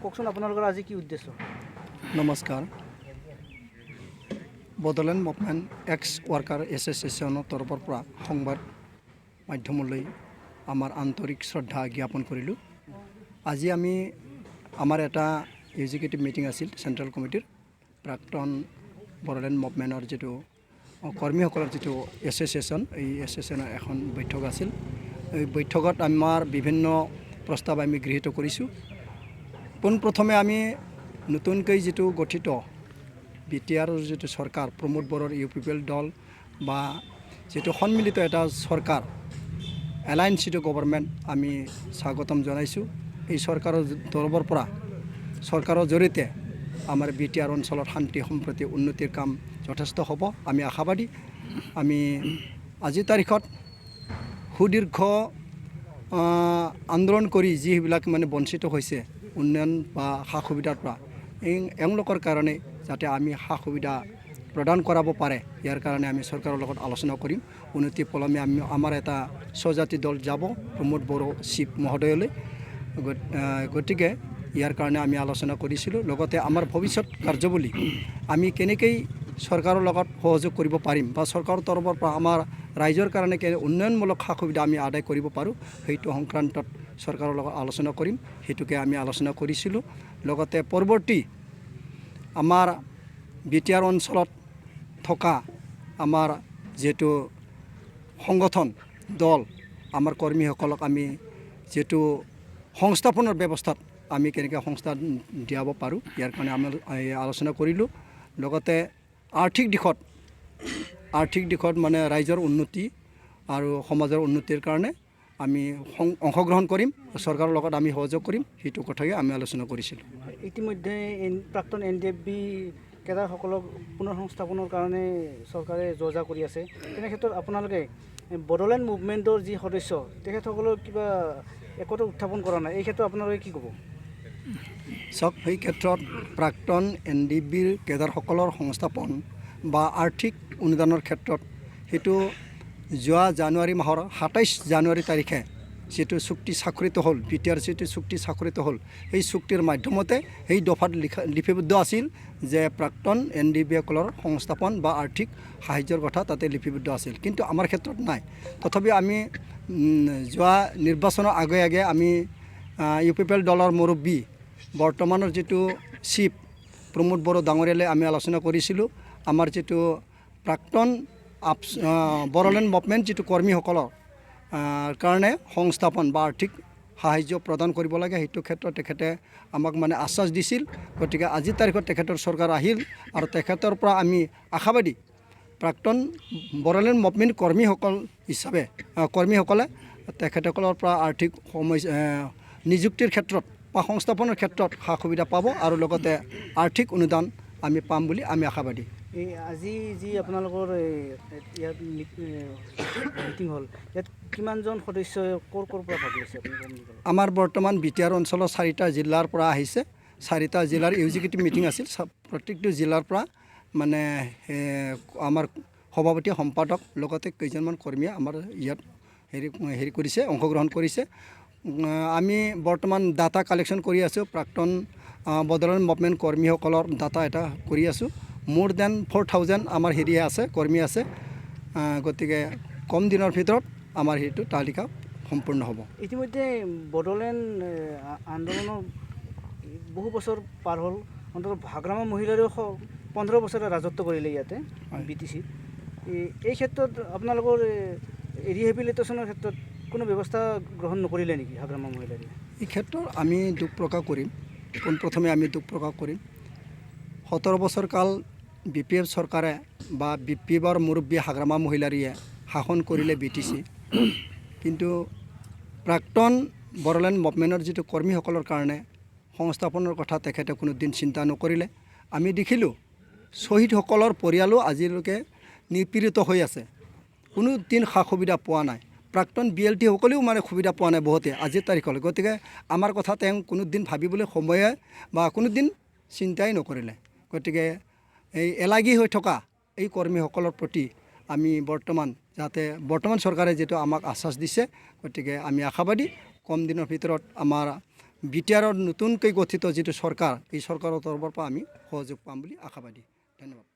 কওকচোন আপোনালোকৰ আজি কি উদ্দেশ্য? নমস্কাৰ। বডোলেণ্ড মুভমেণ্ট এক্স ৱাৰ্কাৰ এছ'চিয়েশ্যনৰ তৰফৰ পৰা সংবাদ মাধ্যমলৈ আমাৰ আন্তৰিক শ্ৰদ্ধা জ্ঞাপন কৰিলোঁ। আজি আমি আমাৰ এটা এক্সিকিউটিভ মিটিং আছিল চেণ্ট্ৰেল কমিটিৰ প্ৰাক্তন বড়োলেণ্ড মুভমেণ্টৰ যিটো কৰ্মীসকলৰ যিটো এছ'চিয়েশ্যন, এই এছ'চিয়েশ্যনৰ এখন বৈঠক আছিল। এই বৈঠকত আমাৰ বিভিন্ন প্ৰস্তাৱ আমি গৃহীত কৰিছোঁ। পোনপ্ৰথমে আমি নতুনকৈ যিটো গঠিত BTR যিটো চৰকাৰ, প্ৰমোদ বড়োৰ UPPL দল বা যিটো সন্মিলিত এটা চৰকাৰ, এলায়েন্স যিটো গভৰ্ণমেণ্ট, আমি স্বাগতম জনাইছোঁ। এই চৰকাৰৰ তৰফৰ পৰা চৰকাৰৰ জৰিয়তে আমাৰ BTR অঞ্চলত শান্তি সম্প্ৰীতি উন্নতিৰ কাম যথেষ্ট হ'ব, আমি আশাবাদী। আমি আজিৰ তাৰিখত সুদীৰ্ঘ আন্দোলন কৰি যিবিলাক মানে বঞ্চিত হৈছে উন্নয়ন বা সা সুবিধাৰ পৰা, এওঁলোকৰ কাৰণে যাতে আমি সা সুবিধা প্ৰদান কৰাব পাৰে, ইয়াৰ কাৰণে আমি চৰকাৰৰ লগত আলোচনা কৰিম। উন্নতি পলমে আমি আমাৰ এটা স্বজাতি দল যাব প্ৰমোদ বড়ো চিফ মহোদয়লৈ। গতিকে ইয়াৰ কাৰণে আমি আলোচনা কৰিছিলোঁ। লগতে আমাৰ ভৱিষ্যত কাৰ্যৱলী আমি কেনেকৈ চৰকাৰৰ লগত সহযোগ কৰিব পাৰিম বা চৰকাৰৰ তৰফৰ পৰা আমাৰ ৰাইজৰ কাৰণে উন্নয়নমূলক সা সুবিধা আমি আদায় কৰিব পাৰোঁ, সেইটো সংক্ৰান্তত চৰকাৰৰ লগত আলোচনা কৰিম, সেইটোকে আমি আলোচনা কৰিছিলোঁ। লগতে পৰৱৰ্তী আমাৰ BTR অঞ্চলত থকা আমাৰ যিটো সংগঠন দল, আমাৰ কৰ্মীসকলক আমি যিটো সংস্থাপনৰ ব্যৱস্থাত আমি কেনেকৈ সংস্থান দিয়াব পাৰোঁ, ইয়াৰ কাৰণে আমি আলোচনা কৰিলোঁ। লগতে আৰ্থিক দিশত মানে ৰাইজৰ উন্নতি আৰু সমাজৰ উন্নতিৰ কাৰণে আমি অংশগ্ৰহণ কৰিম, চৰকাৰৰ লগত আমি সহযোগ কৰিম, সেইটো কথাকে আমি আলোচনা কৰিছিলোঁ। ইতিমধ্যে প্ৰাক্তন NDFB কেডাৰসকলক পুনৰ সংস্থাপনৰ কাৰণে চৰকাৰে যোজা কৰি আছে। তেনে ক্ষেত্ৰত আপোনালোকে বড়োলেণ্ড মুভমেণ্টৰ যি সদস্য, তেখেতসকলৰ কিবা একোটো উত্থাপন কৰা নাই, এই ক্ষেত্ৰত আপোনালোকে কি ক'ব? চাওক, সেই ক্ষেত্ৰত প্ৰাক্তন NDFBৰ কেডাৰসকলৰ সংস্থাপন বা আৰ্থিক অনুদানৰ ক্ষেত্ৰত সেইটো যোৱা জানুৱাৰী মাহৰ 27 জানুৱাৰী তাৰিখে যিটো চুক্তি স্বাক্ষৰিত হ'ল, BTR যিটো চুক্তি স্বাক্ষৰিত হ'ল, সেই চুক্তিৰ মাধ্যমতে সেই দফাত লিপিবদ্ধ আছিল যে প্ৰাক্তন NDFBসকলৰ সংস্থাপন বা আৰ্থিক সাহায্যৰ কথা তাতে লিপিবদ্ধ আছিল। কিন্তু আমাৰ ক্ষেত্ৰত নাই। তথাপিও আমি যোৱা নিৰ্বাচনৰ আগে আগে আমি UPPL দলৰ মুৰব্বী বৰ্তমানৰ যিটো চিফ প্ৰমোদ বড়ো ডাঙৰীয়ালৈ আমি আলোচনা কৰিছিলোঁ। আমাৰ যিটো প্ৰাক্তন বড়োলেণ্ড মুভমেণ্ট যিটো কৰ্মীসকলৰ কাৰণে সংস্থাপন বা আৰ্থিক সাহায্য প্ৰদান কৰিব লাগে, সেইটো ক্ষেত্ৰত তেখেতে আমাক মানে আশ্বাস দিছিল। গতিকে আজিৰ তাৰিখত তেখেতৰ চৰকাৰ আহিল আৰু তেখেতৰ পৰা আমি আশাবাদী প্ৰাক্তন বড়োলেণ্ড মুভমেণ্ট কৰ্মীসকলে তেখেতসকলৰ পৰা আৰ্থিক নিযুক্তিৰ ক্ষেত্ৰত বা সংস্থাপনৰ ক্ষেত্ৰত সা সুবিধা পাব আৰু লগতে আৰ্থিক অনুদান আমি পাম বুলি আমি আশাবাদী। আজি যি আপোনালোকৰ ইয়াত মিটিং হ'ল, ইয়াত কিমানজন সদস্যই ক'ৰ পৰা ভাগ লৈছে? আমাৰ বৰ্তমান BTR অঞ্চলৰ 4টা জিলাৰ পৰা আহিছে। 4টা জিলাৰ এক্সিকিউটিভ মিটিং আছিল। প্ৰত্যেকটো জিলাৰ পৰা মানে আমাৰ সভাপতি সম্পাদক লগতে কেইজনমান কৰ্মীয়ে আমাৰ ইয়াত হেৰি কৰিছে, অংশগ্ৰহণ কৰিছে। আমি বৰ্তমান ডাটা কালেকশ্যন কৰি আছোঁ। প্ৰাক্তন বড়োলেণ্ড মুভমেণ্ট কৰ্মীসকলৰ ডাটা এটা কৰি আছোঁ। মোৰ দেন 4000 আমাৰ আছে, কৰ্মী আছে। গতিকে কম দিনৰ ভিতৰত আমাৰ সেইটো তালিকা সম্পূৰ্ণ হ'ব। ইতিমধ্যে বড়োলেণ্ড আন্দোলনৰ বহু বছৰ পাৰ হ'ল, অন্ততঃ হাগ্ৰামা মহিলাৰেও 15 বছৰে ৰাজত্ব কৰিলে ইয়াতে BTC। এই ক্ষেত্ৰত আপোনালোকৰ ৰিহেবিলিটেশ্যনৰ ক্ষেত্ৰত কোনো ব্যৱস্থা গ্ৰহণ নকৰিলে নেকি হাগ্ৰামা মহিলাৰে? এই ক্ষেত্ৰত আমি দুখ প্ৰকাশ কৰিম। পোনপ্ৰথমে আমি দুখ প্ৰকাশ কৰিম। 17 বছৰ কাল BPF চৰকাৰে বা BPFৰ মুৰব্বী হাগ্ৰামা মহিলাৰীয়ে শাসন কৰিলে BTC। কিন্তু প্ৰাক্তন বড়োলেণ্ড মুভমেণ্টৰ যিটো কৰ্মীসকলৰ কাৰণে সংস্থাপনৰ কথা তেখেতে কোনোদিন চিন্তা নকৰিলে। আমি দেখিলোঁ শ্বহীদসকলৰ পৰিয়ালো আজিলৈকে নিপীড়িত হৈ আছে, কোনো দিন সা সুবিধা পোৱা নাই। প্ৰাক্তন BLT সকলেও মানে সুবিধা পোৱা নাই বহুতে আজিৰ তাৰিখলৈ। গতিকে আমাৰ কথা তেওঁ কোনোদিন ভাবিবলৈ সময়ে বা কোনোদিন চিন্তাই নকৰিলে। গতিকে এই এলাগী হৈ থকা এই কৰ্মীসকলৰ প্ৰতি আমি বৰ্তমান চৰকাৰে যিটো আমাক আশ্বাস দিছে, গতিকে আমি আশাবাদী কম দিনৰ ভিতৰত আমাৰ বি টি আৰৰ নতুনকৈ গঠিত যিটো চৰকাৰ এই চৰকাৰৰ তৰফৰ পৰা আমি সহযোগ পাম বুলি আশাবাদী। ধন্যবাদ।